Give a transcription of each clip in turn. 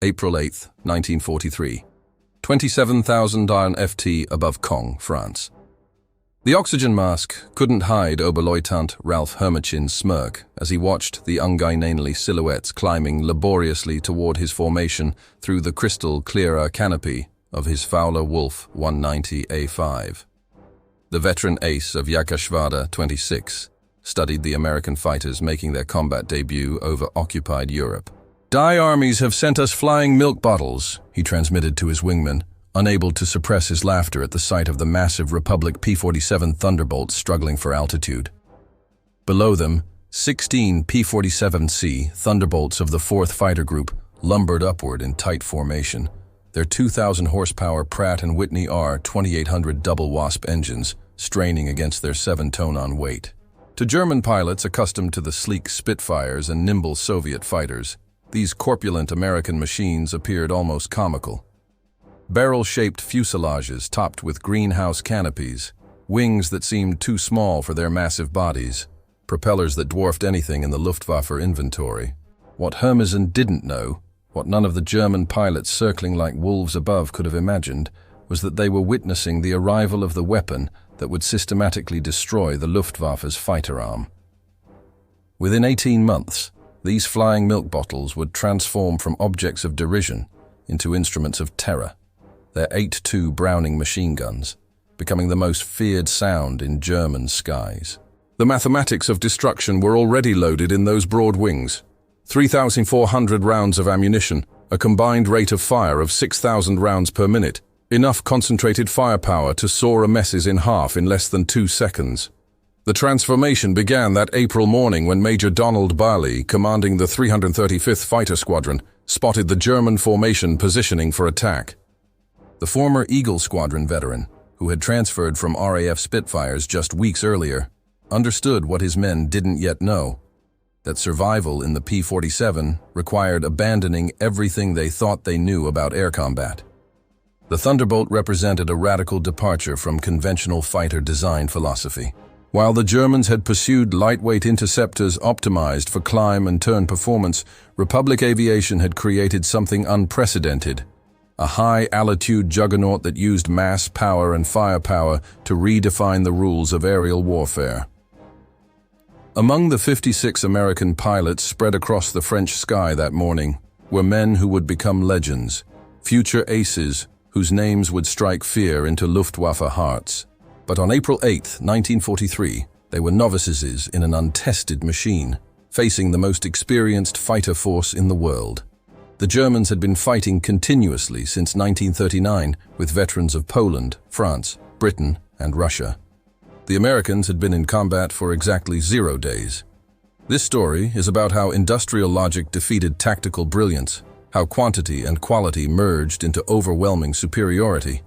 April 8, 1943. 27,000 iron FT above Caen, France. The oxygen mask couldn't hide Oberleutnant Ralph Hermichin's smirk as he watched the ungainly silhouettes climbing laboriously toward his formation through the crystal-clear canopy of his Fowler Wolf 190A5. The veteran ace of Yakashvada 26 studied the American fighters making their combat debut over occupied Europe. "Die armies have sent us flying milk bottles," he transmitted to his wingman, unable to suppress his laughter at the sight of the massive Republic P-47 Thunderbolt struggling for altitude. Below them, 16 P-47C Thunderbolts of the 4th Fighter Group lumbered upward in tight formation, their 2,000 horsepower Pratt & Whitney R2800 double Wasp engines straining against their 7-ton weight. To German pilots accustomed to the sleek Spitfires and nimble Soviet fighters, these corpulent American machines appeared almost comical. Barrel-shaped fuselages topped with greenhouse canopies, wings that seemed too small for their massive bodies, propellers that dwarfed anything in the Luftwaffe inventory. What Hermisen didn't know, what none of the German pilots circling like wolves above could have imagined, was that they were witnessing the arrival of the weapon that would systematically destroy the Luftwaffe's fighter arm. Within 18 months, these flying milk bottles would transform from objects of derision into instruments of terror, their 8.2 Browning machine guns becoming the most feared sound in German skies. The mathematics of destruction were already loaded in those broad wings. 3,400 rounds of ammunition, a combined rate of fire of 6,000 rounds per minute, enough concentrated firepower to saw a messes in half in less than 2 seconds. The transformation began that April morning when Major Donald Barley, commanding the 335th Fighter Squadron, spotted the German formation positioning for attack. The former Eagle Squadron veteran, who had transferred from RAF Spitfires just weeks earlier, understood what his men didn't yet know, that survival in the P-47 required abandoning everything they thought they knew about air combat. The Thunderbolt represented a radical departure from conventional fighter design philosophy. While the Germans had pursued lightweight interceptors optimized for climb and turn performance, Republic aviation had created something unprecedented, a high-altitude juggernaut that used mass, power, and firepower to redefine the rules of aerial warfare. Among the 56 American pilots spread across the French sky that morning were men who would become legends, future aces whose names would strike fear into Luftwaffe hearts. But on April 8, 1943, they were novices in an untested machine, facing the most experienced fighter force in the world. The Germans had been fighting continuously since 1939 with veterans of Poland, France, Britain, and Russia. The Americans had been in combat for exactly 0 days. This story is about how industrial logic defeated tactical brilliance, how quantity and quality merged into overwhelming superiority,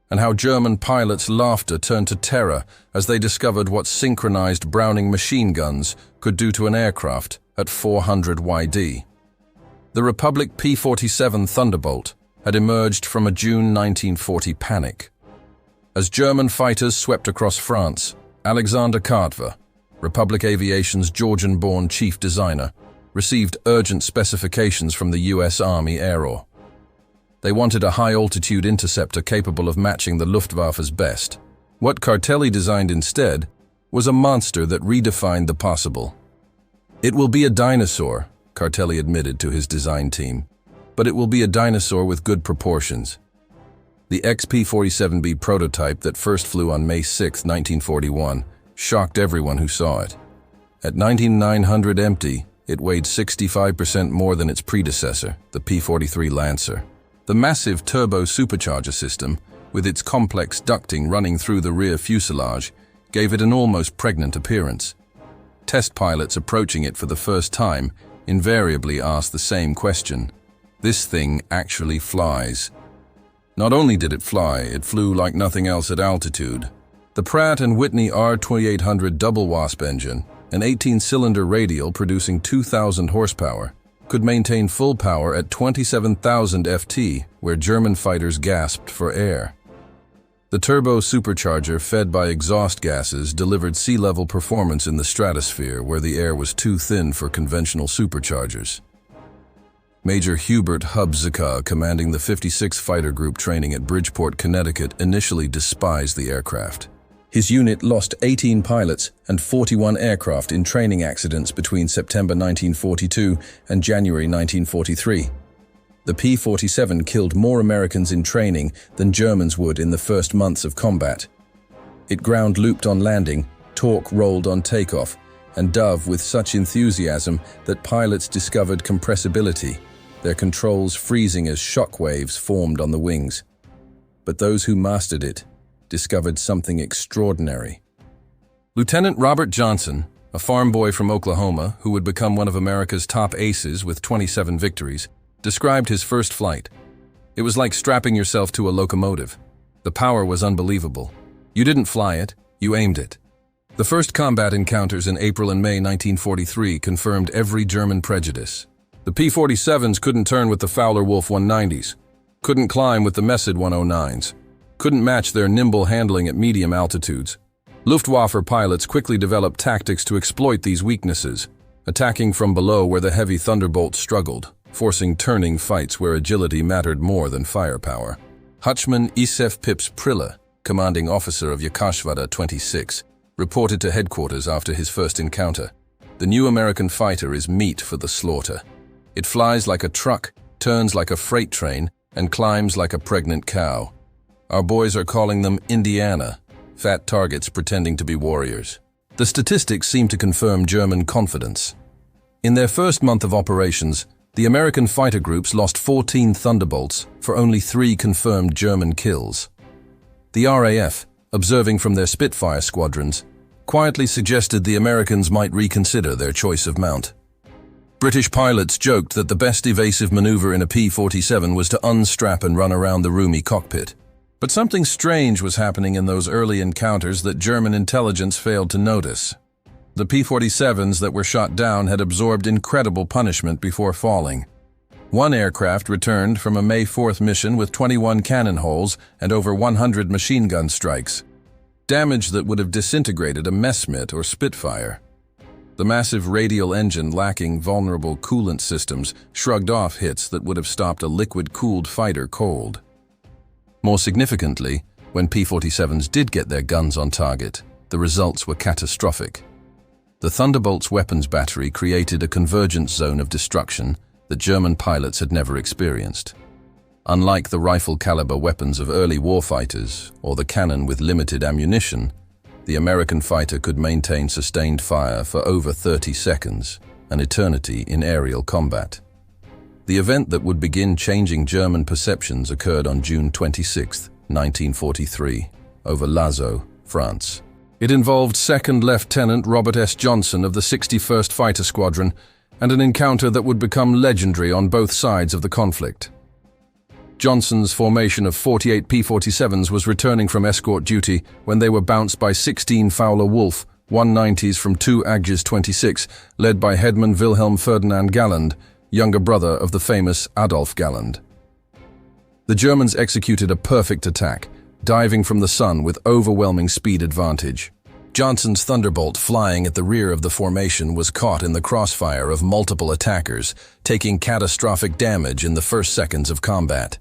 and how German pilots' laughter turned to terror as they discovered what synchronized Browning machine guns could do to an aircraft at 400 YD. The Republic P-47 Thunderbolt had emerged from a June 1940 panic. As German fighters swept across France, Alexander Kartver, Republic Aviation's Georgian-born chief designer, received urgent specifications from the U.S. Army Air Corps. They wanted a high-altitude interceptor capable of matching the Luftwaffe's best. What Cartelli designed instead was a monster that redefined the possible. "It will be a dinosaur," Cartelli admitted to his design team, "but it will be a dinosaur with good proportions." The XP-47B prototype that first flew on May 6, 1941, shocked everyone who saw it. At 19,900 empty, it weighed 65% more than its predecessor, the P-43 Lancer. The massive turbo supercharger system, with its complex ducting running through the rear fuselage, gave it an almost pregnant appearance. Test pilots approaching it for the first time invariably asked the same question: "This thing actually flies?" Not only did it fly, it flew like nothing else at altitude. The Pratt & Whitney R2800 double Wasp engine, an 18-cylinder radial producing 2,000 horsepower, could maintain full power at 27,000 FT, where German fighters gasped for air. The turbo supercharger, fed by exhaust gases, delivered sea-level performance in the stratosphere where the air was too thin for conventional superchargers. Major Hubert Hubzika, commanding the 56th Fighter Group training at Bridgeport, Connecticut, initially despised the aircraft. His unit lost 18 pilots and 41 aircraft in training accidents between September 1942 and January 1943. The P-47 killed more Americans in training than Germans would in the first months of combat. It ground looped on landing, torque rolled on takeoff, and dove with such enthusiasm that pilots discovered compressibility, their controls freezing as shock waves formed on the wings. But those who mastered it discovered something extraordinary. Lieutenant Robert Johnson, a farm boy from Oklahoma who would become one of America's top aces with 27 victories, described his first flight. It was like strapping yourself to a locomotive. The power was unbelievable. You didn't fly it, you aimed it. The first combat encounters in April and May 1943 confirmed every German prejudice. The P-47s couldn't turn with the Fowler-Wolf 190s, couldn't climb with the Messid 109s, couldn't match their nimble handling at medium altitudes. Luftwaffe pilots quickly developed tactics to exploit these weaknesses, attacking from below where the heavy Thunderbolt struggled, forcing turning fights where agility mattered more than firepower. Hutchman Isef Pips Prille, commanding officer of Yakashvada 26, reported to headquarters after his first encounter. The new American fighter is meat for the slaughter. It flies like a truck, turns like a freight train, and climbs like a pregnant cow. Our boys are calling them Indiana, fat targets pretending to be warriors. The statistics seem to confirm German confidence. In their first month of operations, the American fighter groups lost 14 Thunderbolts for only 3 confirmed German kills. The RAF, observing from their Spitfire squadrons, quietly suggested the Americans might reconsider their choice of mount. British pilots joked that the best evasive maneuver in a P-47 was to unstrap and run around the roomy cockpit. But something strange was happening in those early encounters that German intelligence failed to notice. The P-47s that were shot down had absorbed incredible punishment before falling. One aircraft returned from a May 4th mission with 21 cannon holes and over 100 machine gun strikes. Damage that would have disintegrated a Messerschmitt or Spitfire. The massive radial engine lacking vulnerable coolant systems shrugged off hits that would have stopped a liquid-cooled fighter cold. More significantly, when P-47s did get their guns on target, the results were catastrophic. The Thunderbolt's weapons battery created a convergence zone of destruction that German pilots had never experienced. Unlike the rifle-caliber weapons of early warfighters or the cannon with limited ammunition, the American fighter could maintain sustained fire for over 30 seconds, an eternity in aerial combat. The event that would begin changing German perceptions occurred on June 26, 1943, over Lazo, France. It involved 2nd Lieutenant Robert S. Johnson of the 61st Fighter Squadron and an encounter that would become legendary on both sides of the conflict. Johnson's formation of 48 P-47s was returning from escort duty when they were bounced by 16 Fowler-Wolf 190s from 2 Agges 26, led by headman Wilhelm Ferdinand Galland, younger brother of the famous Adolf Galland. The Germans executed a perfect attack, diving from the sun with overwhelming speed advantage. Johnson's Thunderbolt, flying at the rear of the formation, was caught in the crossfire of multiple attackers, taking catastrophic damage in the first seconds of combat.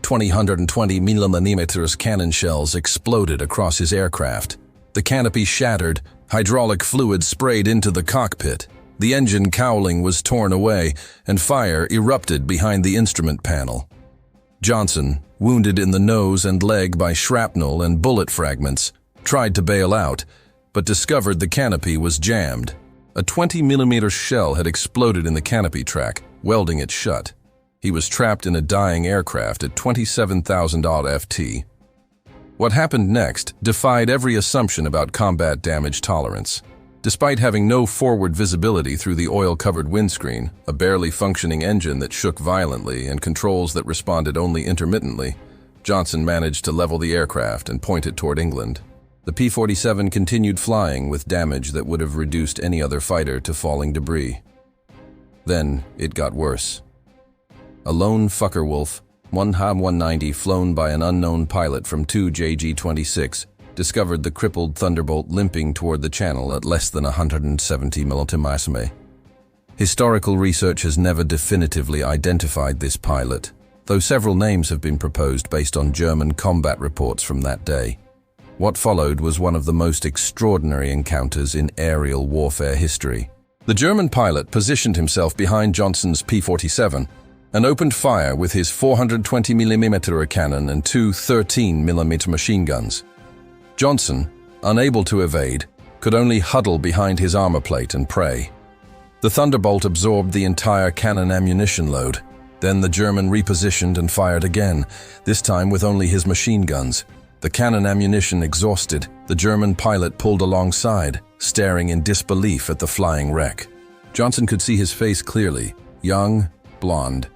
120 mm cannon shells exploded across his aircraft. The canopy shattered, hydraulic fluid sprayed into the cockpit. The engine cowling was torn away, and fire erupted behind the instrument panel. Johnson, wounded in the nose and leg by shrapnel and bullet fragments, tried to bail out, but discovered the canopy was jammed. A 20 mm shell had exploded in the canopy track, welding it shut. He was trapped in a dying aircraft at 27,000 FT. What happened next defied every assumption about combat damage tolerance. Despite having no forward visibility through the oil-covered windscreen, a barely functioning engine that shook violently, and controls that responded only intermittently, Johnson managed to level the aircraft and point it toward England. The P-47 continued flying with damage that would have reduced any other fighter to falling debris. Then it got worse. A lone Focke-Wulf, 1 HAB-190 flown by an unknown pilot from 2 JG-26, discovered the crippled Thunderbolt limping toward the channel at less than 170 mm. Historical research has never definitively identified this pilot, though several names have been proposed based on German combat reports from that day. What followed was one of the most extraordinary encounters in aerial warfare history. The German pilot positioned himself behind Johnson's P-47 and opened fire with his 420mm cannon and two 13mm machine guns. Johnson, unable to evade, could only huddle behind his armor plate and pray. The Thunderbolt absorbed the entire cannon ammunition load. Then the German repositioned and fired again, this time with only his machine guns. The cannon ammunition exhausted, the German pilot pulled alongside, staring in disbelief at the flying wreck. Johnson could see his face clearly, young, blonde,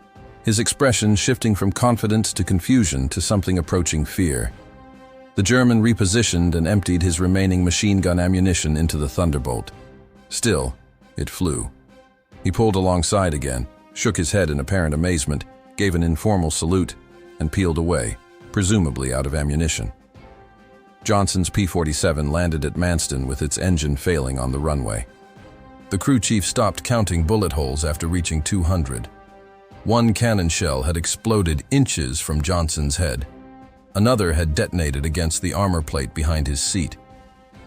his expression shifting from confidence to confusion to something approaching fear. The German repositioned and emptied his remaining machine gun ammunition into the Thunderbolt. Still, it flew. He pulled alongside again, shook his head in apparent amazement, gave an informal salute, and peeled away, presumably out of ammunition. Johnson's P-47 landed at Manston with its engine failing on the runway. The crew chief stopped counting bullet holes after reaching 200. One cannon shell had exploded inches from Johnson's head. Another had detonated against the armor plate behind his seat.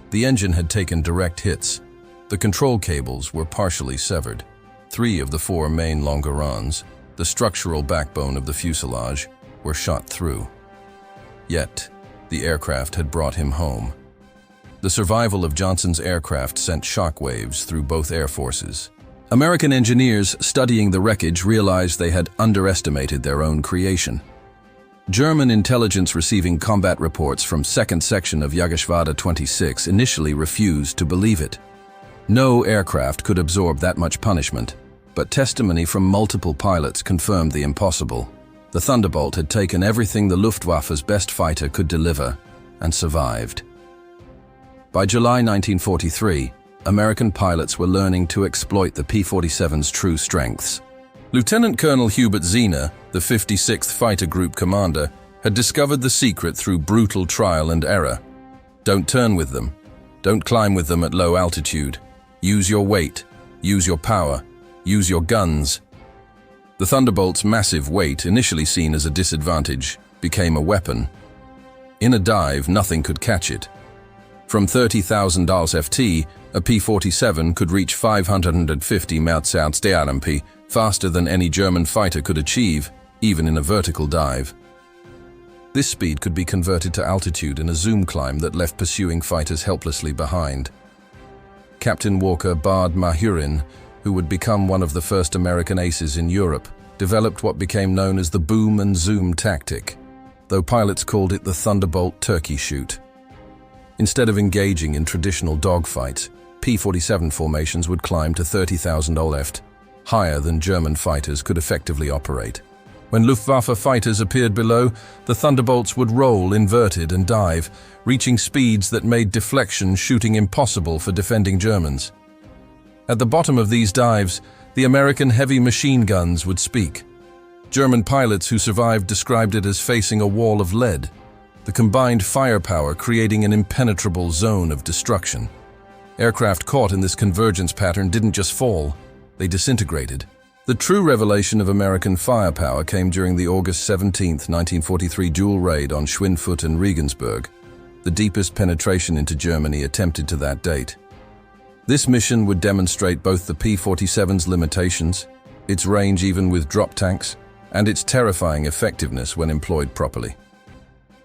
The engine had taken direct hits. The control cables were partially severed. 3 of the 4 main longerons, the structural backbone of the fuselage, were shot through. Yet, the aircraft had brought him home. The survival of Johnson's aircraft sent shockwaves through both air forces. American engineers studying the wreckage realized they had underestimated their own creation. German intelligence receiving combat reports from 2nd Section of WWII 26 initially refused to believe it. No aircraft could absorb that much punishment, but testimony from multiple pilots confirmed the impossible. The Thunderbolt had taken everything the Luftwaffe's best fighter could deliver and survived. By July 1943, American pilots were learning to exploit the P-47's true strengths. Lieutenant Colonel Hubert Zehner, the 56th Fighter Group commander, had discovered the secret through brutal trial and error. Don't turn with them. Don't climb with them at low altitude. Use your weight. Use your power. Use your guns. The Thunderbolt's massive weight, initially seen as a disadvantage, became a weapon. In a dive, nothing could catch it. From 30,000 ft, a P-47 could reach 550 mph faster than any German fighter could achieve, even in a vertical dive. This speed could be converted to altitude in a zoom climb that left pursuing fighters helplessly behind. Captain Walker Bard Mahurin, who would become one of the first American aces in Europe, developed what became known as the boom and zoom tactic, though pilots called it the Thunderbolt turkey shoot. Instead of engaging in traditional dogfights, P-47 formations would climb to 30,000 ft, higher than German fighters could effectively operate. When Luftwaffe fighters appeared below, the Thunderbolts would roll inverted and dive, reaching speeds that made deflection shooting impossible for defending Germans. At the bottom of these dives, the American heavy machine guns would speak. German pilots who survived described it as facing a wall of lead, the combined firepower creating an impenetrable zone of destruction. Aircraft caught in this convergence pattern didn't just fall, they disintegrated. The true revelation of American firepower came during the August 17, 1943 dual raid on Schweinfurt and Regensburg, the deepest penetration into Germany attempted to that date. This mission would demonstrate both the P-47's limitations, its range even with drop tanks, and its terrifying effectiveness when employed properly.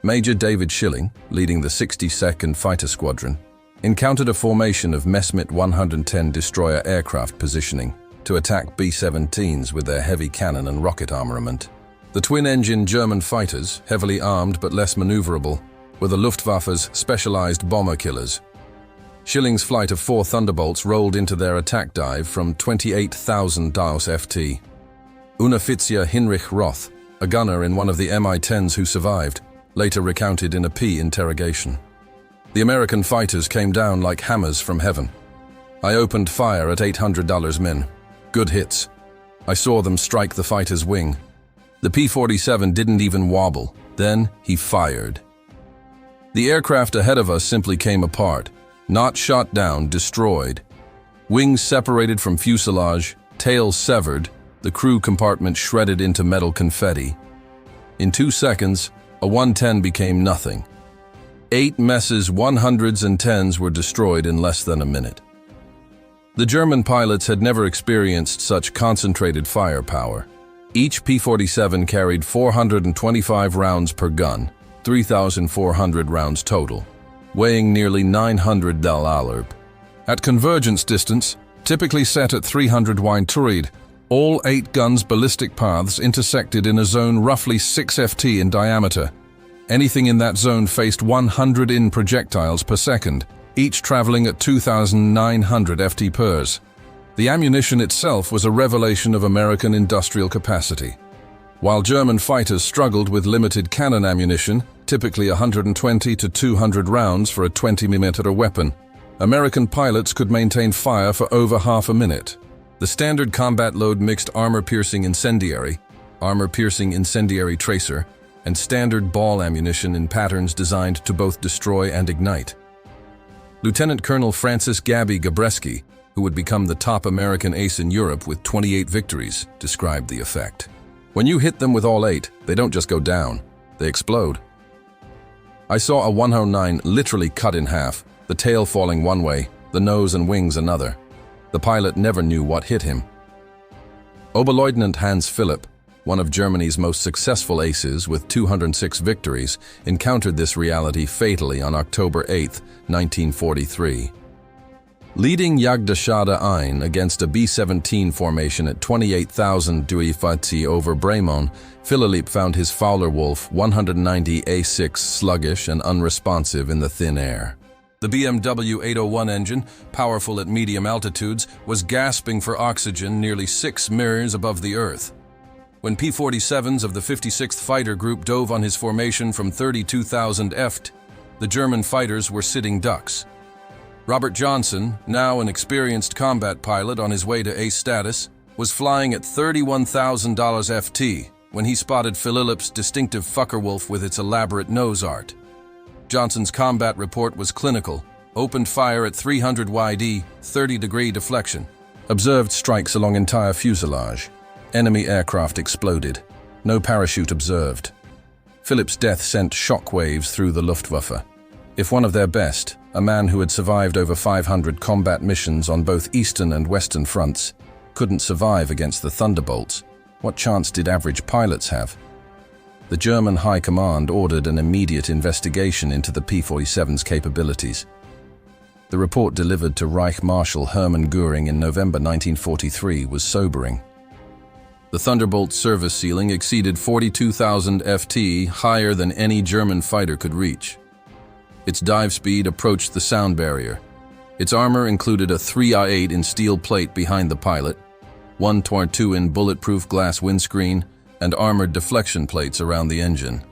Major David Schilling, leading the 62nd Fighter Squadron, encountered a formation of Messerschmitt 110 destroyer aircraft positioning to attack B-17s with their heavy cannon and rocket armament. The twin-engine German fighters, heavily armed but less maneuverable, were the Luftwaffe's specialized bomber killers. Schilling's flight of 4 Thunderbolts rolled into their attack dive from 28,000 ft. Unteroffizier Hinrich Roth, a gunner in one of the Mi-10s who survived, later recounted in a P interrogation. The American fighters came down like hammers from heaven. I opened fire at $800 min. Good hits. I saw them strike the fighter's wing. The P-47 didn't even wobble. Then he fired. The aircraft ahead of us simply came apart. Not shot down, destroyed. Wings separated from fuselage, tail severed, the crew compartment shredded into metal confetti. In 2 seconds, a 110 became nothing. 8 Mess's 100s and 10s were destroyed in less than a minute. The German pilots had never experienced such concentrated firepower. Each P-47 carried 425 rounds per gun, 3,400 rounds total, weighing nearly 900 dal. At convergence distance, typically set at 300 Weinturid, all 8 guns' ballistic paths intersected in a zone roughly 6 ft in diameter. Anything in that zone faced 100 in projectiles per second, each traveling at 2,900 ft/s. The ammunition itself was a revelation of American industrial capacity. While German fighters struggled with limited cannon ammunition, typically 120 to 200 rounds for a 20mm weapon, American pilots could maintain fire for over half a minute. The standard combat load mixed armor-piercing incendiary, armor-piercing incendiary tracer, and standard ball ammunition in patterns designed to both destroy and ignite. Lieutenant Colonel Francis Gabby Gabreski, who would become the top American ace in Europe with 28 victories, described the effect. When you hit them with all 8, they don't just go down, they explode. I saw a 109 literally cut in half, the tail falling one way, the nose and wings another. The pilot never knew what hit him. Oberleutnant Hans Philipp, one of Germany's most successful aces with 206 victories, encountered this reality fatally on October 8, 1943. Leading Jagdgeschwader 1 against a B-17 formation at 28,000 WWII over Bremont, Philipp found his Fowler Wolf 190 A6 sluggish and unresponsive in the thin air. The BMW 801 engine, powerful at medium altitudes, was gasping for oxygen nearly 6 mirrors above the Earth. When P-47s of the 56th Fighter Group dove on his formation from 32,000 ft, the German fighters were sitting ducks. Robert Johnson, now an experienced combat pilot on his way to ace status, was flying at $31,000 ft when he spotted Philipp's distinctive Focke-Wulf with its elaborate nose art. Johnson's combat report was clinical, opened fire at 300 YD, 30-degree deflection. Observed strikes along entire fuselage. Enemy aircraft exploded. No parachute observed. Philipp's death sent shock waves through the Luftwaffe. If one of their best, a man who had survived over 500 combat missions on both eastern and western fronts, couldn't survive against the Thunderbolts, what chance did average pilots have? The German High Command ordered an immediate investigation into the P-47's capabilities. The report delivered to Reich Marshal Hermann Göring in November 1943 was sobering. The Thunderbolt's service ceiling exceeded 42,000 ft, higher than any German fighter could reach. Its dive speed approached the sound barrier. Its armor included a 3i8 in steel plate behind the pilot, 1 Tor-2 in bulletproof glass windscreen, and armored deflection plates around the engine.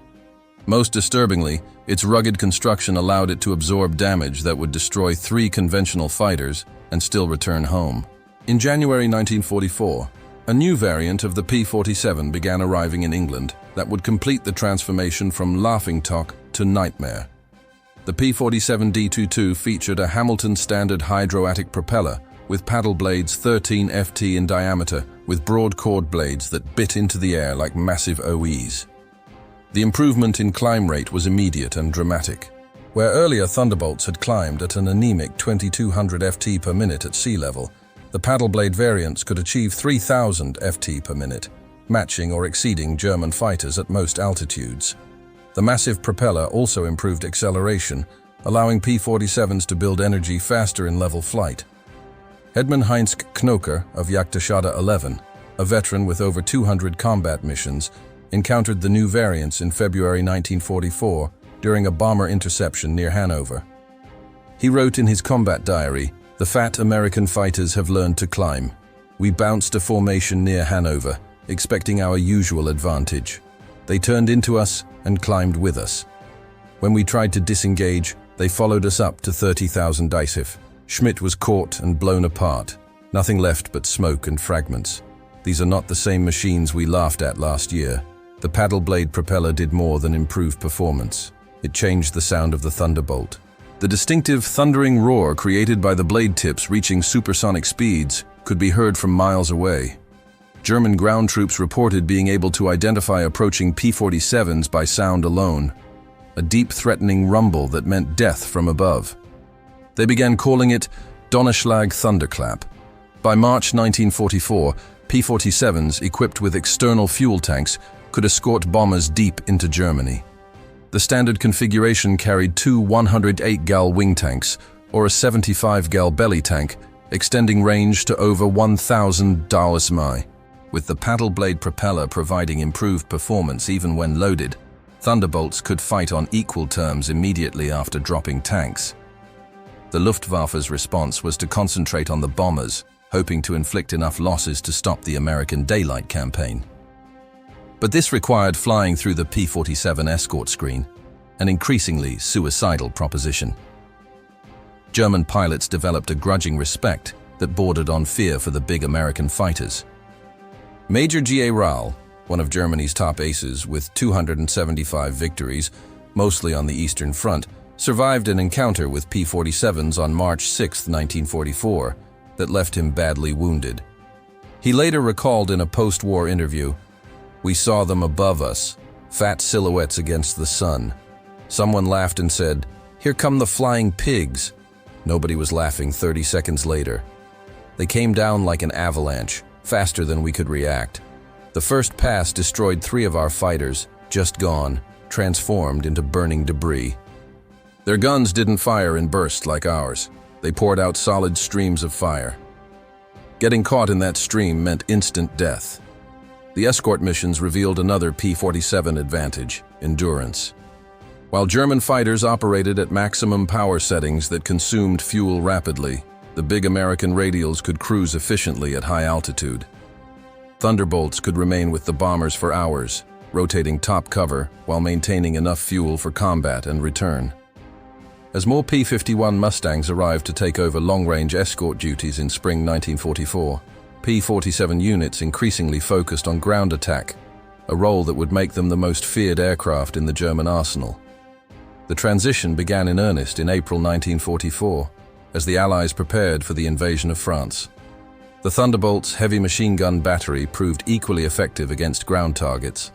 Most disturbingly, its rugged construction allowed it to absorb damage that would destroy 3 conventional fighters and still return home. In January 1944, a new variant of the P-47 began arriving in England that would complete the transformation from laughingstock to nightmare. The P-47 D-22 featured a Hamilton standard hydroatic propeller with paddle blades 13 ft in diameter with broad chord blades that bit into the air like massive OEs. The improvement in climb rate was immediate and dramatic. Where earlier Thunderbolts had climbed at an anemic 2,200 ft per minute at sea level, the paddle blade variants could achieve 3,000 ft per minute, matching or exceeding German fighters at most altitudes. The massive propeller also improved acceleration, allowing P-47s to build energy faster in level flight. Edmund Heinz Knoker of Jagdgeschwader 11, a veteran with over 200 combat missions, encountered the new variants in February 1944 during a bomber interception near Hanover. He wrote in his combat diary, "The fat American fighters have learned to climb. We bounced a formation near Hanover, expecting our usual advantage. They turned into us and climbed with us. When we tried to disengage, they followed us up to 30,000 Dicef. Schmidt was caught and blown apart. Nothing left but smoke and fragments. These are not the same machines we laughed at last year. The paddle blade propeller did more than improve performance. It changed the sound of the Thunderbolt. The distinctive thundering roar created by the blade tips reaching supersonic speeds could be heard from miles away. German ground troops reported being able to identify approaching P-47s by sound alone, a deep threatening rumble that meant death from above. They began calling it Donnerschlag thunderclap. By March 1944, P-47s equipped with external fuel tanks could escort bombers deep into Germany. The standard configuration carried two 108-gal wing tanks or a 75-gal belly tank, extending range to over 1,000 mi. With the paddle blade propeller providing improved performance even when loaded, Thunderbolts could fight on equal terms immediately after dropping tanks. The Luftwaffe's response was to concentrate on the bombers, hoping to inflict enough losses to stop the American daylight campaign. But this required flying through the P-47 escort screen, an increasingly suicidal proposition. German pilots developed a grudging respect that bordered on fear for the big American fighters. Major G.A. Rahl, one of Germany's top aces with 275 victories, mostly on the Eastern Front, survived an encounter with P-47s on March 6, 1944, that left him badly wounded. He later recalled in a post-war interview, "We saw them above us, fat silhouettes against the sun. Someone laughed and said, 'Here come the flying pigs.' Nobody was laughing 30 seconds later. They came down like an avalanche, faster than we could react. The first pass destroyed 3 of our fighters, just gone, transformed into burning debris. Their guns didn't fire in bursts like ours. They poured out solid streams of fire. Getting caught in that stream meant instant death." The escort missions revealed another P-47 advantage: endurance. While German fighters operated at maximum power settings that consumed fuel rapidly, the big American radials could cruise efficiently at high altitude. Thunderbolts could remain with the bombers for hours, rotating top cover while maintaining enough fuel for combat and return. As more P-51 Mustangs arrived to take over long-range escort duties in spring 1944, P-47 units increasingly focused on ground attack, a role that would make them the most feared aircraft in the German arsenal. The transition began in earnest in April 1944, as the Allies prepared for the invasion of France. The Thunderbolt's heavy machine gun battery proved equally effective against ground targets.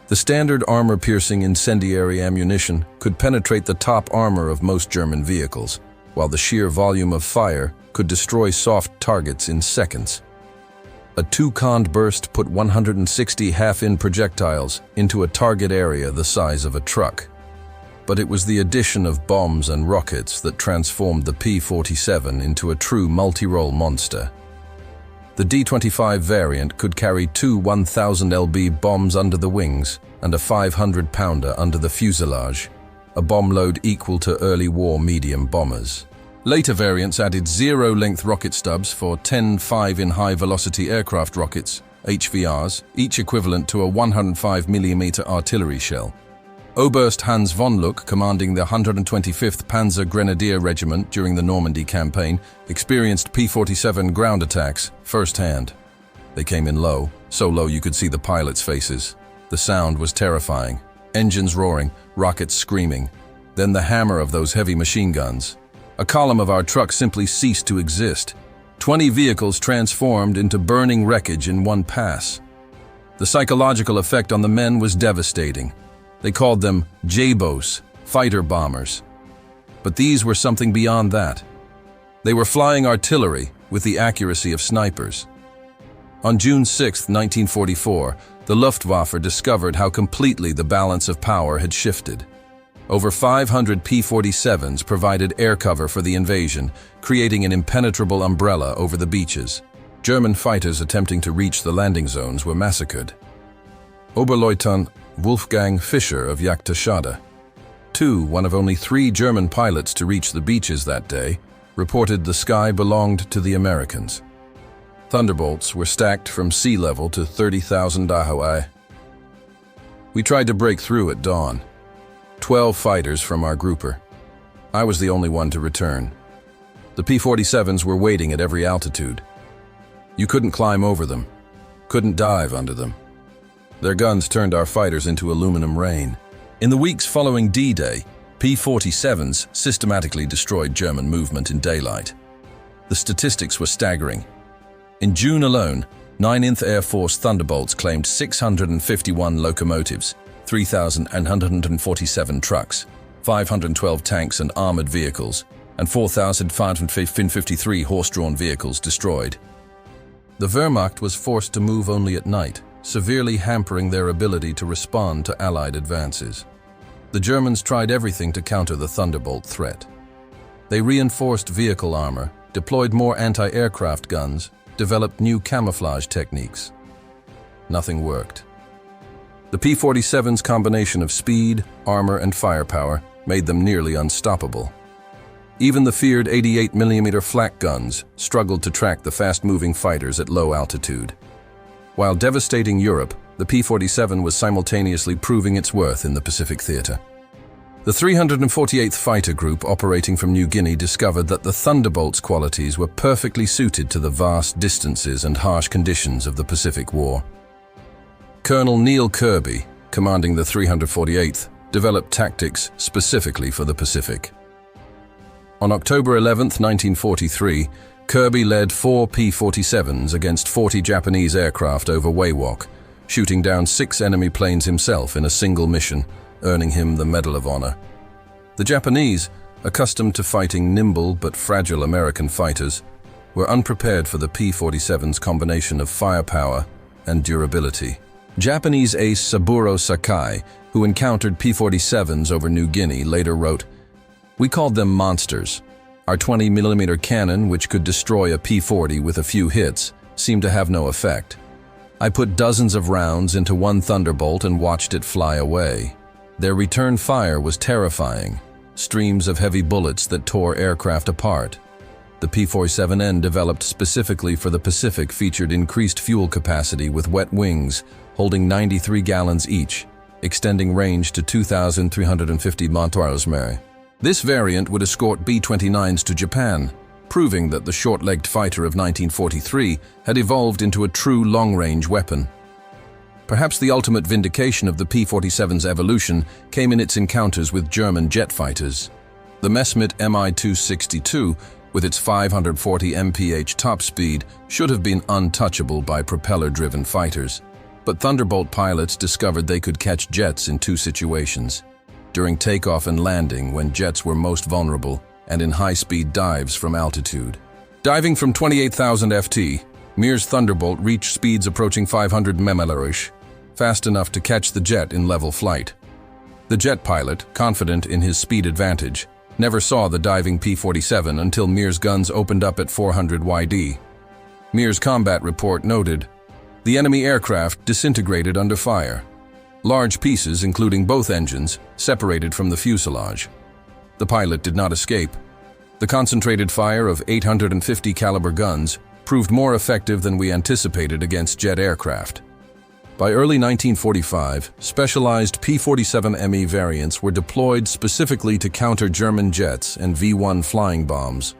The standard armor-piercing incendiary ammunition could penetrate the top armor of most German vehicles, while the sheer volume of fire could destroy soft targets in seconds. A 2-cond burst put 160 half-inch projectiles into a target area the size of a truck. But it was the addition of bombs and rockets that transformed the P-47 into a true multi-role monster. The D-25 variant could carry 2 1,000 lb bombs under the wings and a 500-pounder under the fuselage, a bomb load equal to early war medium bombers. Later variants added zero-length rocket stubs for 10-5 in high-velocity aircraft rockets, HVRs, each equivalent to a 105mm artillery shell. Oberst Hans von Luck, commanding the 125th Panzer Grenadier Regiment during the Normandy campaign, experienced P-47 ground attacks firsthand. They came in low, so low you could see the pilots' faces. The sound was terrifying. Engines roaring, rockets screaming. Then the hammer of those heavy machine guns. A column of our truck simply ceased to exist. 20 vehicles transformed into burning wreckage in one pass. The psychological effect on the men was devastating. They called them J-boats, fighter bombers. But these were something beyond that. They were flying artillery with the accuracy of snipers. On June 6, 1944, the Luftwaffe discovered how completely the balance of power had shifted. Over 500 P-47s provided air cover for the invasion, creating an impenetrable umbrella over the beaches. German fighters attempting to reach the landing zones were massacred. Oberleutnant Wolfgang Fischer of Jagdgeschwader, one of only 3 German pilots to reach the beaches that day, reported the sky belonged to the Americans. Thunderbolts were stacked from sea level to 30,000 WWII. We tried to break through at dawn. 12 fighters from our grouper. I was the only one to return. The P-47s were waiting at every altitude. You couldn't climb over them, couldn't dive under them. Their guns turned our fighters into aluminum rain. In the weeks following D-Day, P-47s systematically destroyed German movement in daylight. The statistics were staggering. In June alone, 9th Air Force Thunderbolts claimed 651 locomotives, 3,147 trucks, 512 tanks and armored vehicles, and 4,553 horse-drawn vehicles destroyed. The Wehrmacht was forced to move only at night, severely hampering their ability to respond to Allied advances. The Germans tried everything to counter the Thunderbolt threat. They reinforced vehicle armor, deployed more anti-aircraft guns, developed new camouflage techniques. Nothing worked. The P-47's combination of speed, armor, and firepower made them nearly unstoppable. Even the feared 88mm flak guns struggled to track the fast-moving fighters at low altitude. While devastating Europe, the P-47 was simultaneously proving its worth in the Pacific theater. The 348th Fighter Group operating from New Guinea discovered that the Thunderbolt's qualities were perfectly suited to the vast distances and harsh conditions of the Pacific War. Colonel Neil Kirby, commanding the 348th, developed tactics specifically for the Pacific. On October 11, 1943, Kirby led 4 P-47s against 40 Japanese aircraft over Wewak, shooting down 6 enemy planes himself in a single mission, earning him the Medal of Honor. The Japanese, accustomed to fighting nimble but fragile American fighters, were unprepared for the P-47's combination of firepower and durability. Japanese ace Saburo Sakai, who encountered P-47s over New Guinea, later wrote, "We called them monsters. Our 20mm cannon, which could destroy a P-40 with a few hits, seemed to have no effect. I put dozens of rounds into one Thunderbolt and watched it fly away. Their return fire was terrifying, streams of heavy bullets that tore aircraft apart. The P-47N, developed specifically for the Pacific, featured increased fuel capacity with wet wings, holding 93 gallons each, extending range to 2,350 miles. This variant would escort B-29s to Japan, proving that the short-legged fighter of 1943 had evolved into a true long-range weapon. Perhaps the ultimate vindication of the P-47's evolution came in its encounters with German jet fighters. The Messerschmitt Mi-262, with its 540 mph top speed, should have been untouchable by propeller-driven fighters. But Thunderbolt pilots discovered they could catch jets in 2 situations: during takeoff and landing, when jets were most vulnerable, and in high-speed dives from altitude. Diving from 28,000 ft, Mir's Thunderbolt reached speeds approaching 500 mph, fast enough to catch the jet in level flight. The jet pilot, confident in his speed advantage, never saw the diving P-47 until Mir's guns opened up at 400 YD. Mir's combat report noted, "The enemy aircraft disintegrated under fire. Large pieces, including both engines, separated from the fuselage. The pilot did not escape. The concentrated fire of 850 caliber guns proved more effective than we anticipated against jet aircraft." By early 1945, specialized P-47ME variants were deployed specifically to counter German jets and V-1 flying bombs.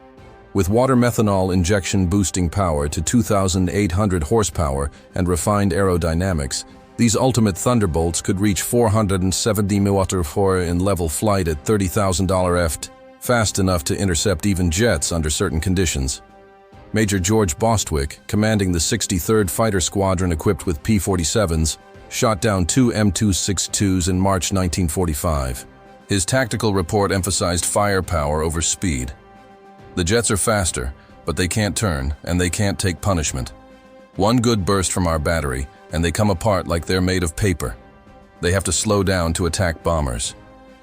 With water methanol injection boosting power to 2,800 horsepower and refined aerodynamics, these ultimate Thunderbolts could reach 470 mph in level flight at 30,000 ft, fast enough to intercept even jets under certain conditions. Major George Bostwick, commanding the 63rd Fighter Squadron equipped with P-47s, shot down 2 M262s in March 1945. His tactical report emphasized firepower over speed. "The jets are faster, but they can't turn, and they can't take punishment. One good burst from our battery, and they come apart like they're made of paper. They have to slow down to attack bombers.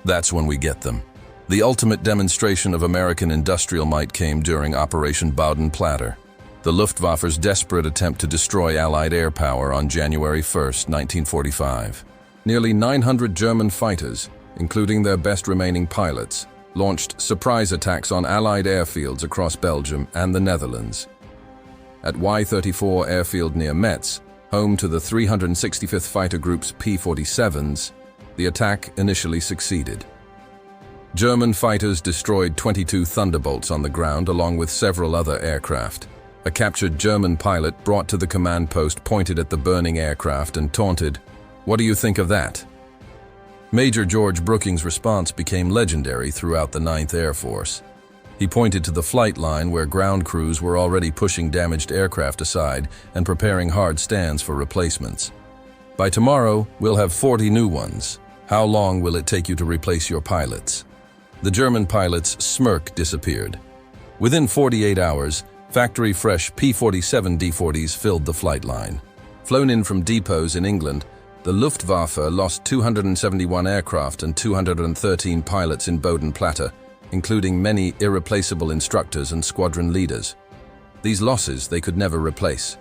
That's when we get them." The ultimate demonstration of American industrial might came during Operation Bodenplatte, the Luftwaffe's desperate attempt to destroy Allied air power on January 1, 1945. Nearly 900 German fighters, including their best remaining pilots, launched surprise attacks on Allied airfields across Belgium and the Netherlands. At Y-34 airfield near Metz, home to the 365th Fighter Group's P-47s, the attack initially succeeded. German fighters destroyed 22 Thunderbolts on the ground along with several other aircraft. A captured German pilot brought to the command post pointed at the burning aircraft and taunted, "What do you think of that?" Major George Brooking's response became legendary throughout the 9th Air Force. He pointed to the flight line where ground crews were already pushing damaged aircraft aside and preparing hard stands for replacements. By tomorrow, we'll have 40 new ones. How long will it take you to replace your pilots? The German pilot's smirk disappeared. Within 48 hours, factory-fresh P-47 D-40s filled the flight line. Flown in from depots in England, the Luftwaffe lost 271 aircraft and 213 pilots in Bodenplatte, including many irreplaceable instructors and squadron leaders. These losses they could never replace.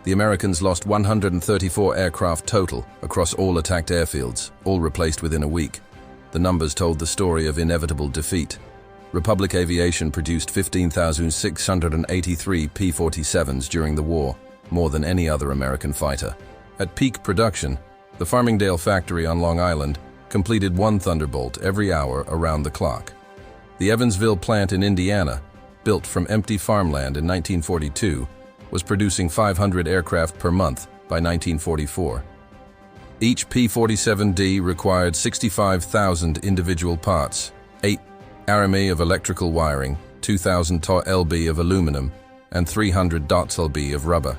The Americans lost 134 aircraft total across all attacked airfields, all replaced within a week. The numbers told the story of inevitable defeat. Republic Aviation produced 15,683 P-47s during the war, more than any other American fighter. At peak production, the Farmingdale factory on Long Island completed one Thunderbolt every hour around the clock. The Evansville plant in Indiana, built from empty farmland in 1942, was producing 500 aircraft per month by 1944. Each P-47D required 65,000 individual parts, 8 RME of electrical wiring, 2,000 LB of aluminum, and 300 LB of rubber.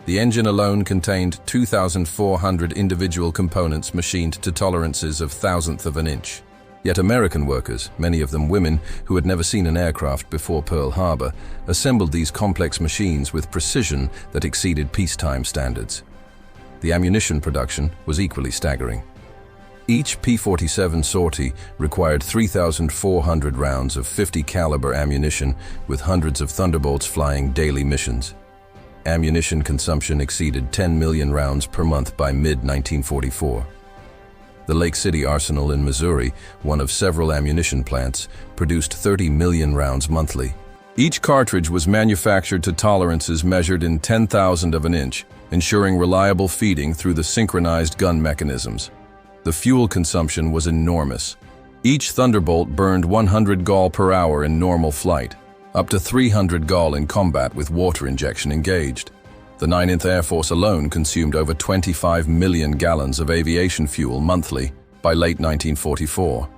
The engine alone contained 2,400 individual components machined to tolerances of thousandth of an inch. Yet American workers, many of them women who had never seen an aircraft before Pearl Harbor, assembled these complex machines with precision that exceeded peacetime standards. The ammunition production was equally staggering. Each P-47 sortie required 3,400 rounds of .50 caliber ammunition, with hundreds of Thunderbolts flying daily missions. Ammunition consumption exceeded 10 million rounds per month by mid-1944. The Lake City Arsenal in Missouri, one of several ammunition plants, produced 30 million rounds monthly. Each cartridge was manufactured to tolerances measured in 10,000 of an inch, ensuring reliable feeding through the synchronized gun mechanisms. The fuel consumption was enormous. Each Thunderbolt burned 100 gall per hour in normal flight, up to 300 gall in combat with water injection engaged. The 9th Air Force alone consumed over 25 million gallons of aviation fuel monthly by late 1944.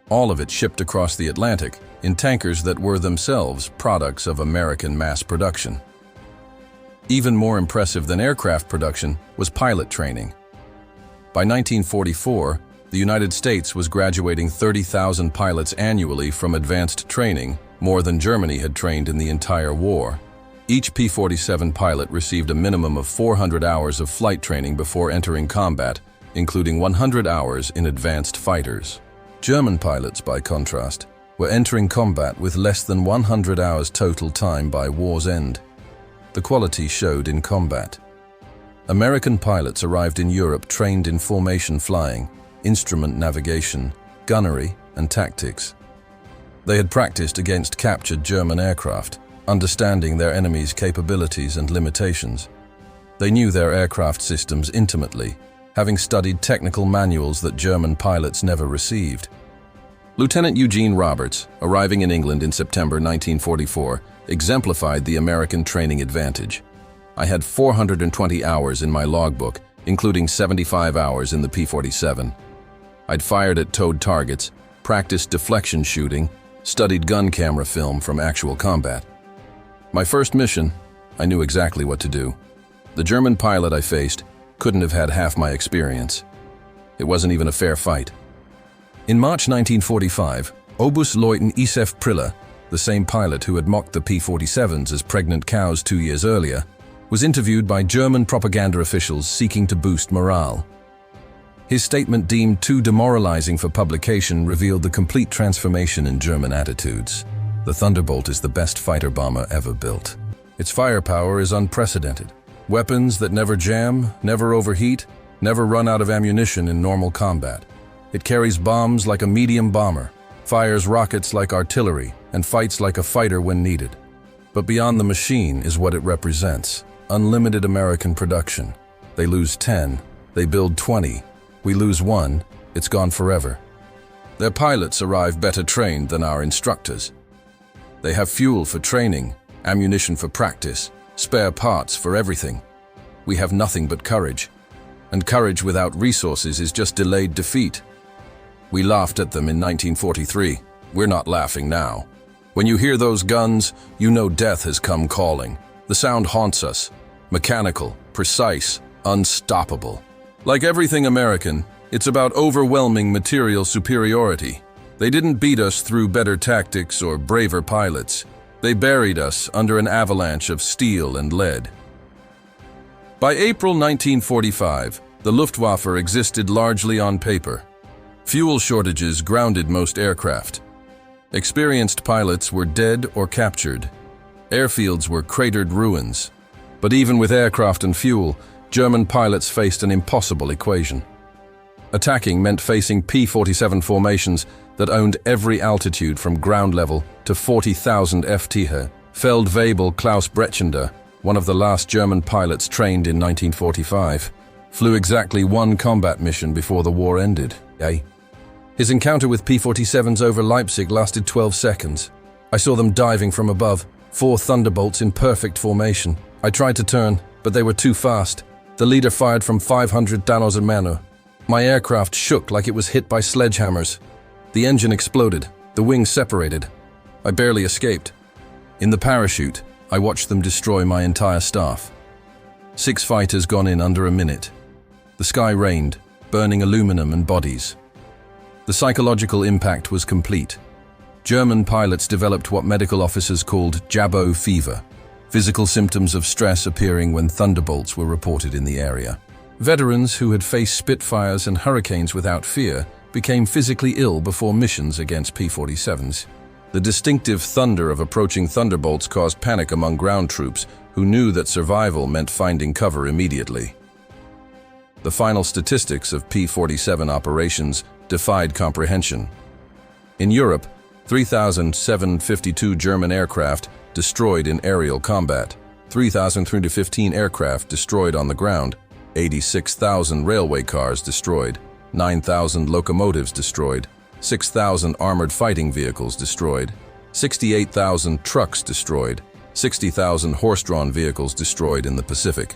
All of it shipped across the Atlantic in tankers that were themselves products of American mass production. Even more impressive than aircraft production was pilot training. By 1944, the United States was graduating 30,000 pilots annually from advanced training, more than Germany had trained in the entire war. Each P-47 pilot received a minimum of 400 hours of flight training before entering combat, including 100 hours in advanced fighters. German pilots, by contrast, were entering combat with less than 100 hours total time by war's end. The quality showed in combat. American pilots arrived in Europe trained in formation flying, instrument navigation, gunnery, and tactics. They had practiced against captured German aircraft, understanding their enemies' capabilities and limitations. They knew their aircraft systems intimately, having studied technical manuals that German pilots never received. Lieutenant Eugene Roberts, arriving in England in September 1944, exemplified the American training advantage. I had 420 hours in my logbook, including 75 hours in the P-47. I'd fired at towed targets, practiced deflection shooting, studied gun camera film from actual combat. My first mission, I knew exactly what to do. The German pilot I faced couldn't have had half my experience. It wasn't even a fair fight. In March 1945, Oberstleutnant Isef Priller, the same pilot who had mocked the P-47s as pregnant cows 2 years earlier, was interviewed by German propaganda officials seeking to boost morale. His statement, deemed too demoralizing for publication, revealed the complete transformation in German attitudes. The Thunderbolt is the best fighter bomber ever built. Its firepower is unprecedented. Weapons that never jam, never overheat, never run out of ammunition in normal combat. It carries bombs like a medium bomber, fires rockets like artillery, and fights like a fighter when needed. But beyond the machine is what it represents. Unlimited American production. They lose 10, they build 20. We lose 1, it's gone forever. Their pilots arrive better trained than our instructors. They have fuel for training, ammunition for practice, spare parts for everything. We have nothing but courage. And courage without resources is just delayed defeat. We laughed at them in 1943. We're not laughing now. When you hear those guns, you know death has come calling. The sound haunts us. Mechanical, precise, unstoppable. Like everything American, it's about overwhelming material superiority. They didn't beat us through better tactics or braver pilots. They buried us under an avalanche of steel and lead. By April 1945, the Luftwaffe existed largely on paper. Fuel shortages grounded most aircraft. Experienced pilots were dead or captured. Airfields were cratered ruins. But even with aircraft and fuel, German pilots faced an impossible equation. Attacking meant facing P-47 formations that owned every altitude from ground level to 40,000 ft. Feldwebel Klaus Brechender, one of the last German pilots trained in 1945, flew exactly one combat mission before the war ended. His encounter with P-47s over Leipzig lasted 12 seconds. I saw them diving from above, 4 Thunderbolts in perfect formation. I tried to turn, but they were too fast. The leader fired from 500,000 Mano. My aircraft shook like it was hit by sledgehammers. The engine exploded, the wings separated. I barely escaped. In the parachute, I watched them destroy my entire staff. 6 fighters gone in under a minute. The sky rained, burning aluminum and bodies. The psychological impact was complete. German pilots developed what medical officers called jabot fever, physical symptoms of stress appearing when Thunderbolts were reported in the area. Veterans who had faced Spitfires and Hurricanes without fear became physically ill before missions against P-47s. The distinctive thunder of approaching Thunderbolts caused panic among ground troops who knew that survival meant finding cover immediately. The final statistics of P-47 operations defied comprehension. In Europe, 3,752 German aircraft destroyed in aerial combat, 3,315 aircraft destroyed on the ground, 86,000 railway cars destroyed, 9,000 locomotives destroyed, 6,000 armored fighting vehicles destroyed, 68,000 trucks destroyed, 60,000 horse-drawn vehicles destroyed in the Pacific,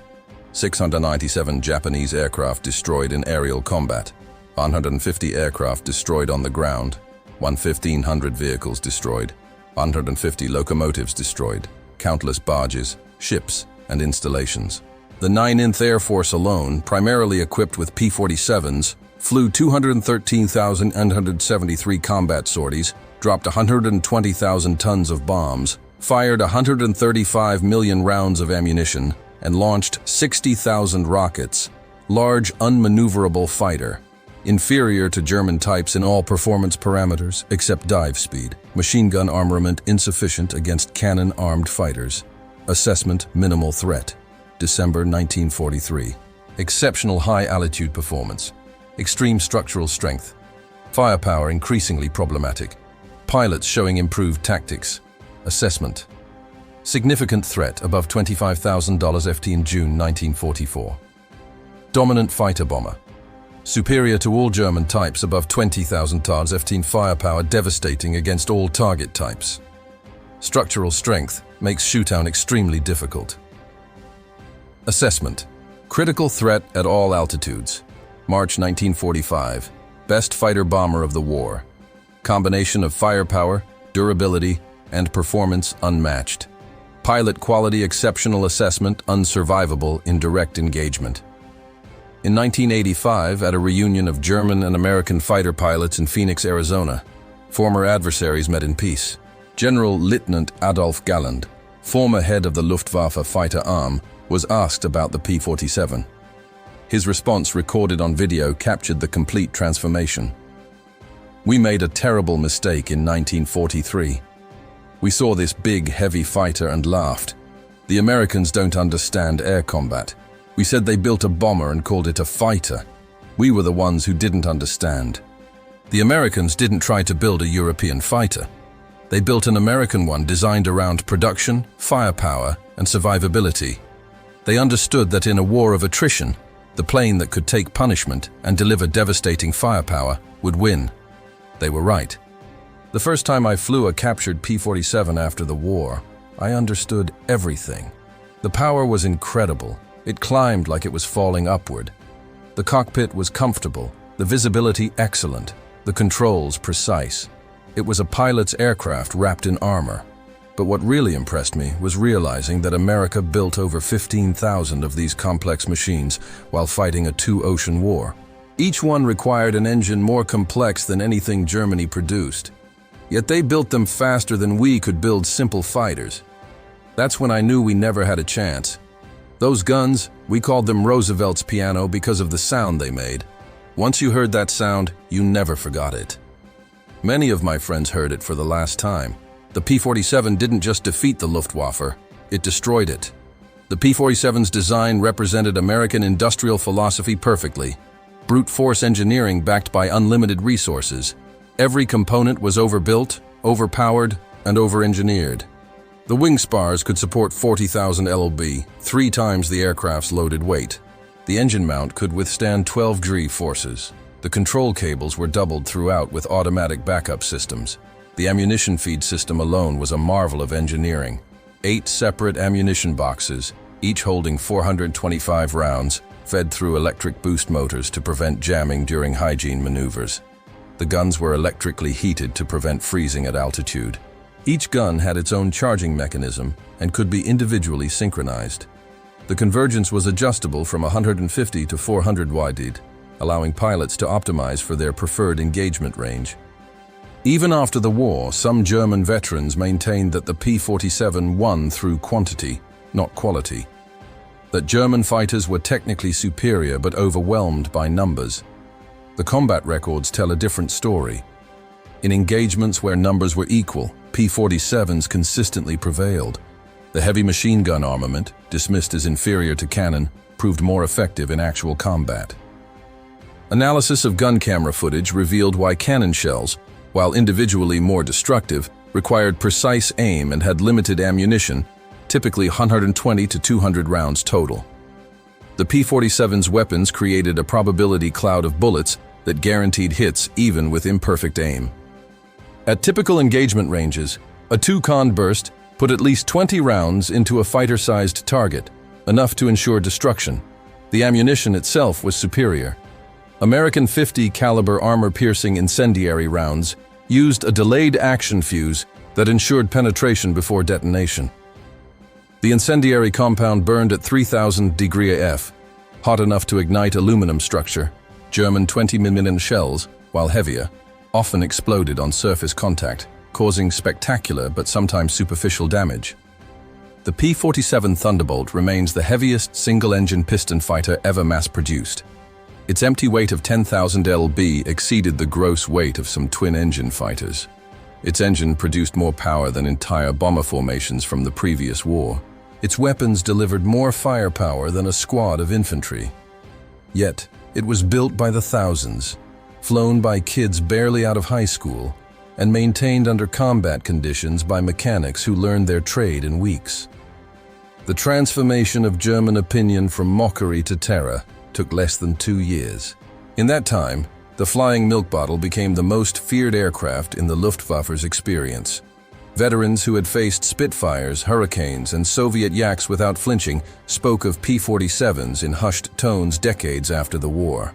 697 Japanese aircraft destroyed in aerial combat, 150 aircraft destroyed on the ground, 1,500 vehicles destroyed, 150 locomotives destroyed, countless barges, ships, and installations. The 9th Air Force alone, primarily equipped with P-47s, flew 213,973 combat sorties, dropped 120,000 tons of bombs, fired 135 million rounds of ammunition, and launched 60,000 rockets. Large, unmaneuverable fighter. Inferior to German types in all performance parameters except dive speed. Machine gun armament insufficient against cannon-armed fighters. Assessment minimal threat. December 1943. Exceptional high-altitude performance. Extreme structural strength. Firepower increasingly problematic. Pilots showing improved tactics. Assessment. Significant threat above $25,000 FT in June 1944. Dominant fighter bomber. Superior to all German types above 20,000 tons FT firepower, devastating against all target types. Structural strength makes shootdown extremely difficult. Assessment. Critical threat at all altitudes. March 1945. Best fighter bomber of the war. Combination of firepower, durability, and performance unmatched. Pilot quality exceptional. Assessment unsurvivable in direct engagement. In 1985, at a reunion of German and American fighter pilots in Phoenix, Arizona, former adversaries met in peace. General Lieutenant Adolf Galland, former head of the Luftwaffe fighter arm, was asked about the P-47. His response, recorded on video, captured the complete transformation. "We made a terrible mistake in 1943. We saw this big, heavy fighter and laughed. The Americans don't understand air combat. We said they built a bomber and called it a fighter. We were the ones who didn't understand. The Americans didn't try to build a European fighter. They built an American one designed around production, firepower, and survivability. They understood that in a war of attrition, the plane that could take punishment and deliver devastating firepower would win. They were right. The first time I flew a captured P-47 after the war, I understood everything. The power was incredible. It climbed like it was falling upward. The cockpit was comfortable, the visibility excellent, the controls precise. It was a pilot's aircraft wrapped in armor. But what really impressed me was realizing that America built over 15,000 of these complex machines while fighting a two-ocean war. Each one required an engine more complex than anything Germany produced. Yet they built them faster than we could build simple fighters. That's when I knew we never had a chance. Those guns, we called them Roosevelt's piano because of the sound they made. Once you heard that sound, you never forgot it. Many of my friends heard it for the last time. The P-47 didn't just defeat the Luftwaffe, it destroyed it. The P-47's design represented American industrial philosophy perfectly. Brute force engineering backed by unlimited resources. Every component was overbuilt, overpowered, and over-engineered. The wing spars could support 40,000 lb, 3 times the aircraft's loaded weight. The engine mount could withstand 12 G forces. The control cables were doubled throughout with automatic backup systems. The ammunition feed system alone was a marvel of engineering. 8 separate ammunition boxes, each holding 425 rounds, fed through electric boost motors to prevent jamming during hygiene maneuvers. The guns were electrically heated to prevent freezing at altitude. Each gun had its own charging mechanism and could be individually synchronized. The convergence was adjustable from 150 to 400 WWII, allowing pilots to optimize for their preferred engagement range. Even after the war, some German veterans maintained that the P-47 won through quantity, not quality. That German fighters were technically superior but overwhelmed by numbers. The combat records tell a different story. In engagements where numbers were equal, P-47s consistently prevailed. The heavy machine gun armament, dismissed as inferior to cannon, proved more effective in actual combat. Analysis of gun camera footage revealed why cannon shells, while individually more destructive, required precise aim and had limited ammunition, typically 120 to 200 rounds total. The P-47's weapons created a probability cloud of bullets that guaranteed hits even with imperfect aim. At typical engagement ranges, a 2-con burst put at least 20 rounds into a fighter-sized target, enough to ensure destruction. The ammunition itself was superior. American .50 caliber armor-piercing incendiary rounds used a delayed action fuse that ensured penetration before detonation. The incendiary compound burned at 3,000 degrees F, hot enough to ignite aluminum structure. German 20mm shells, while heavier, often exploded on surface contact, causing spectacular but sometimes superficial damage. The P-47 Thunderbolt remains the heaviest single-engine piston fighter ever mass-produced. Its empty weight of 10,000 lb exceeded the gross weight of some twin-engine fighters. Its engine produced more power than entire bomber formations from the previous war. Its weapons delivered more firepower than a squad of infantry. Yet, it was built by the thousands, flown by kids barely out of high school, and maintained under combat conditions by mechanics who learned their trade in weeks. The transformation of German opinion from mockery to terror took less than 2 years. In that time, the flying milk bottle became the most feared aircraft in the Luftwaffe's experience. Veterans who had faced Spitfires, Hurricanes, and Soviet Yaks without flinching spoke of P-47s in hushed tones decades after the war.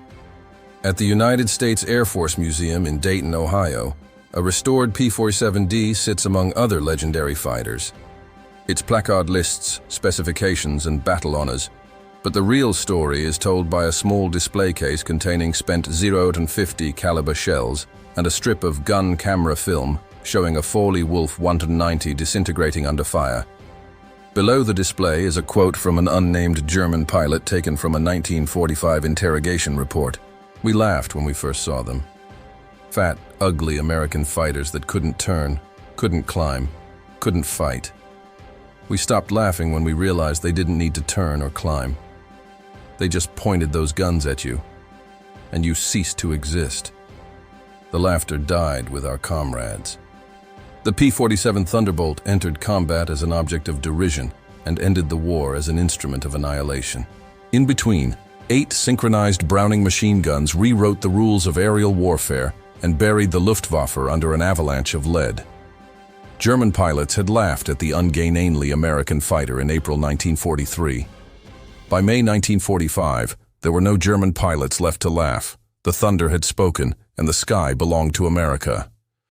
At the United States Air Force Museum in Dayton, Ohio, a restored P-47D sits among other legendary fighters. Its placard lists specifications and battle honors, but the real story is told by a small display case containing spent .050 caliber shells and a strip of gun camera film showing a Fawley-Wolf 190 disintegrating under fire. Below the display is a quote from an unnamed German pilot taken from a 1945 interrogation report. We laughed when we first saw them. Fat, ugly American fighters that couldn't turn, couldn't climb, couldn't fight. We stopped laughing when we realized they didn't need to turn or climb. They just pointed those guns at you, and you ceased to exist. The laughter died with our comrades. The P-47 Thunderbolt entered combat as an object of derision and ended the war as an instrument of annihilation. In between, 8 synchronized Browning machine guns rewrote the rules of aerial warfare and buried the Luftwaffe under an avalanche of lead. German pilots had laughed at the ungainly American fighter in April 1943. By May 1945, there were no German pilots left to laugh. The thunder had spoken, and the sky belonged to America.